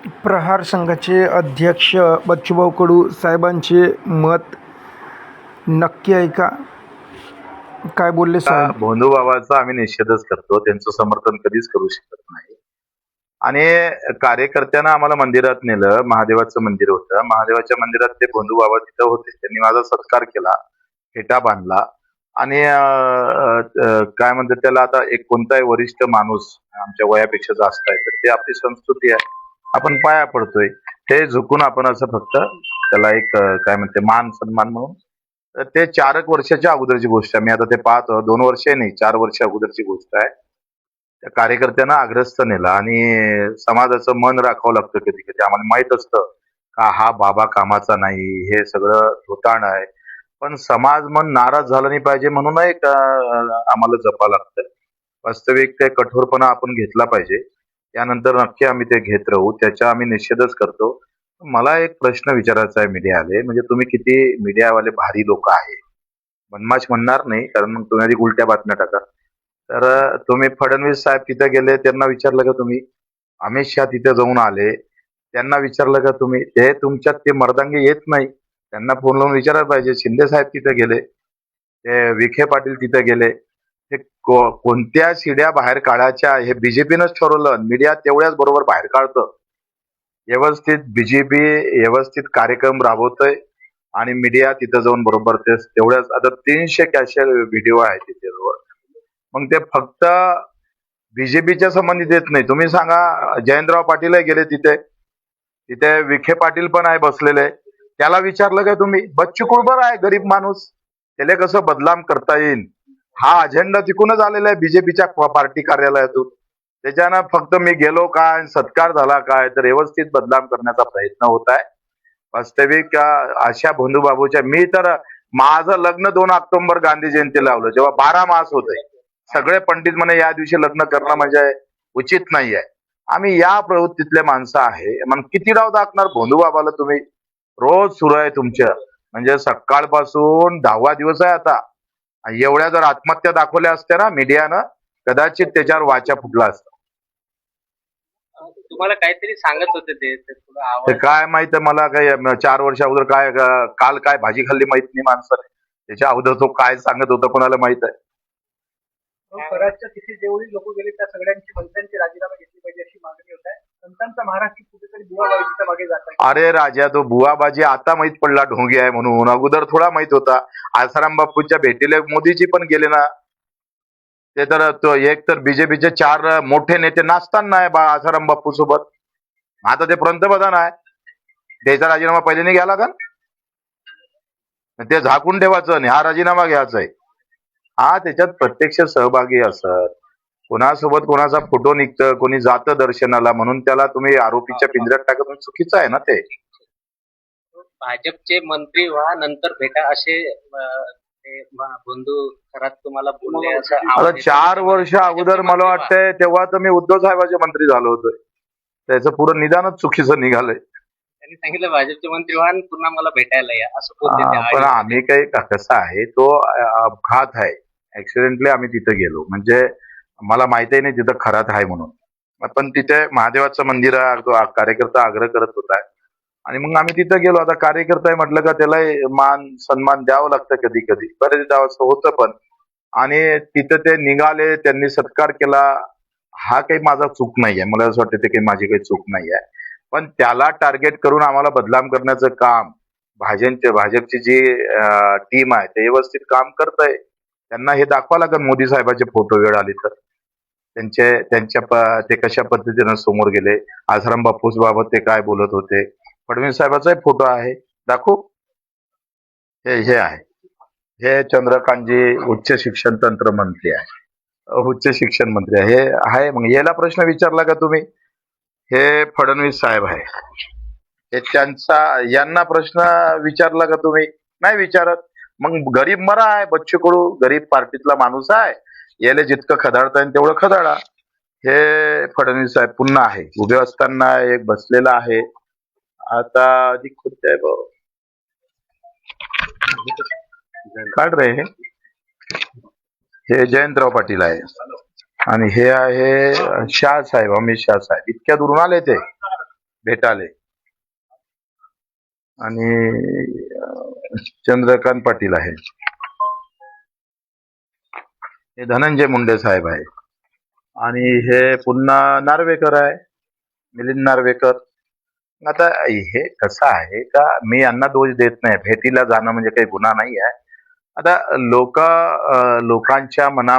प्रहार संघाचे अध्यक्ष बच्चूभाऊ कडू साहेबांचे मत नक्की आहे का? काय बोलले साहेब? भोंदूबाबाचा आम्ही निषेधच करतो. त्यांचं समर्थन कधीच करू शकत नाही. आणि कार्यकर्त्यांना आम्हाला मंदिरात नेलं. महादेवाचं मंदिर होतं. महादेवाच्या मंदिरात ते भोंदूबाबा तिथं होते. त्यांनी माझा सत्कार केला, फेटा बांधला आणि काय म्हणतात त्याला, आता एक कोणताही वरिष्ठ माणूस आमच्या वयापेक्षा जास्त आहे तर ते आपली संस्कृती आहे, आपण पाया पडतोय. ते झुकून आपण असं फक्त त्याला एक काय म्हणते मान सन्मान म्हणून. तर ते 4 एक वर्षाच्या अगोदरची गोष्ट आहे. मी आता ते पाहतो, 2 वर्ष नाही, 4 वर्ष अगोदरची गोष्ट आहे. त्या कार्यकर्त्यांना आग्रस्त नेला आणि समाजाचं मन राखावं लागतं कधी कधी. आम्हाला माहित असतं का हा बाबा कामाचा नाही, हे सगळं धुताण आहे, पण समाज मन नाराज झाला नाही पाहिजे म्हणून एक आम्हाला जपावं लागतं. वास्तविक ते कठोरपणा आपण घेतला पाहिजे. त्यानंतर नक्की आम्ही ते घेत राहू, त्याचा आम्ही निषेधच करतो. मला एक प्रश्न विचारायचा आहे मीडियावाले, म्हणजे तुम्ही किती मीडियावाले भारी लोक आहे. बदमाश म्हणणार नाही, कारण मग तुम्ही आधी उलट्या बातम्या टाका. तर तुम्ही फडणवीस साहेब तिथे गेले, त्यांना विचारलं का तुम्ही? अमित शहा तिथे जाऊन आले, त्यांना विचारलं का तुम्ही? ते तुमच्यात ते मर्दांगी येत नाही, त्यांना फोन लावून विचारायला पाहिजे. शिंदे साहेब तिथे गेले, ते विखे पाटील तिथे गेले. ते कोणत्या शिड्या बाहेर काढायच्या हे बीजेपीनंच ठरवलं. मीडिया तेवढ्याच बरोबर बाहेर काढतं. व्यवस्थित बीजेपी व्यवस्थित कार्यक्रम राबवतोय आणि मीडिया तिथं जाऊन बरोबर ते तेवढ्याच. आता 300 कॅशर व्हिडिओ आहे तिथे. मग ते फक्त बीजेपीच्या संबंधित येत नाही. तुम्ही सांगा, जयंतराव पाटील गेले तिथे, तिथे विखे पाटील पण आहे बसलेले, त्याला विचारलं का तुम्ही? बच्चू कडू आहे गरीब माणूस, त्याला कसं बदनाम करता येईल हा अजेंडा तिकूनच आलेला आहे बीजेपीच्या पार्टी कार्यालयातून. त्याच्यानं फक्त मी गेलो काय, सत्कार झाला काय, तर व्यवस्थित बदनाम करण्याचा प्रयत्न होत आहे. वास्तविक अशा भोंदूबाबूच्या, मी तर माझं लग्न 2 ऑक्टोबर गांधी जयंती लावलं जेव्हा 12 मास होते. सगळे पंडित म्हणे या दिवशी लग्न करणं म्हणजे उचित नाहीये. आम्ही या प्रवृत्तीतले माणसं आहे. मग किती डाव दाखणार भोंदूबाबाला तुम्ही? रोज सुरू आहे तुमच्या, म्हणजे सकाळपासून 10वा दिवस आहे आता. एवढ्या जर आत्महत्या दाखवल्या असत्या ना मीडियानं, कदाचित त्याच्यावर वाचा फुटला असता. तुम्हाला काहीतरी सांगत होते ते काय माहित मला, काय 4 वर्ष अगोदर काय काल काय भाजी खाल्ली माहित नाही माणसाने. त्याच्या अगोदर तो काय सांगत होता कोणाला माहित आहे. स्वराज्य तिथे जेवढी लोक गेले त्या सगळ्यांची मंत्र्यांचे राजीनामे घेतले पाहिजे अशी मागणी होत आहे. संतांचा महाराष्ट्र कुठेतरी बुवाबाजीच्या मागे जात आहे. अरे राजा, तो बुवाबाजी आता माहित पडला ढोंगी आहे म्हणून, अगोदर थोडा माहित होता. आसाराम बापूच्या भेटीला मोदीजी पण गेले ना. ते तर तो एक तर बीजेपीचे 4 मोठे नेते नाचताना आहे बा आसाराम बापू सोबत. आता ते पंतप्रधान आहे, त्याचा राजीनामा पहिले नाही घ्यायला का? ते झाकून ठेवायचं आणि हा राजीनामा घ्यायचा आहे. हा त्याच्यात प्रत्यक्ष सहभागी असत. कोणासोबत कोणाचा फोटो निघतं, कोणी जातं दर्शनाला, म्हणून त्याला तुम्ही आरोपीच्या पिंजऱ्यात टाकत, चुकीचं आहे ना ते. भाजपचे मंत्री व्हा नंतर भेटा असे बंधू खरात तुम्हाला बोलले असं आता 4 वर्ष अगोदर मला वाटतंय तेव्हा तर मी उद्धव साहेबांचे मंत्री झालो होतो. त्याचं पुरं निदानच चुकीचं निघालंय. त्यांनी सांगितलं भाजपचे मंत्री व्हा आणि पुन्हा मला भेटायला या असं बोलले. पण आम्ही काही कसं आहे, तो अपघात आहे, ऍक्सिडेंटली आम्ही तिथे गेलो, म्हणजे मला माहितही नाही तिथं खरात आहे म्हणून. पण तिथे महादेवाचं मंदिर आहे, तो कार्यकर्ता आग्रह करत होता आणि मग आम्ही तिथे गेलो. आता कार्यकर्ता आहे म्हटलं का त्याला मान सन्मान द्यावं लागतं कधी कधी, बरेचदा असं होतं पण. आणि तिथं ते निघाले, त्यांनी सत्कार केला, हा काही माझा चूक नाहीये. मला असं वाटतं ते काही माझी काही चूक नाहीये. पण त्याला टार्गेट करून आम्हाला बदनाम करण्याचं काम भाजपची जी टीम आहे ते व्यवस्थित काम करत आहे. त्यांना हे दाखवा लागेल मोदी साहेबांचे फोटो वेळ आली तर, ते कशा पद्धतीनं समोर गेले, आसाराम बापूस बाबत ते काय बोलत होते. फडणवीस साहेबाचाही फोटो आहे, दाखवू? हे आहे, हे चंद्रकांतजी उच्च शिक्षण तंत्र मंत्री आहे, उच्च शिक्षण मंत्री आहे. हे आहे. मग याला प्रश्न विचारला का तुम्ही? हे फडणवीस साहेब आहे, हे त्यांचा, यांना प्रश्न विचारला का तुम्ही? नाही विचारत. मग गरीब मरा आहे, बच्चू कडू गरीब पार्टीतला माणूस आहे, याला जितकं खदाडता येईल तेवढं खदाडा. हे फडणवीस साहेब पुन्हा आहे, उभे असताना एक बसलेला आहे. आता अधिक खुद्द आहे भाऊ, काढ रे. हे जयंतराव पाटील आहे आणि हे आहे शाह साहेब, अमित शाह साहेब. इतक्या दुरून आले ते. भेटाले आणि चंद्रकांत पाटील आहे. हे धनंजय मुंडे साहेब आहे आणि हे पुन्हा नार्वेकर आहे, मिलिंद नार्वेकर. आता हे कसं आहे का मी यांना दोष देत नाही, भेटीला जाणं म्हणजे काही गुन्हा नाही आहे. आता लोकांच्या मनामध्ये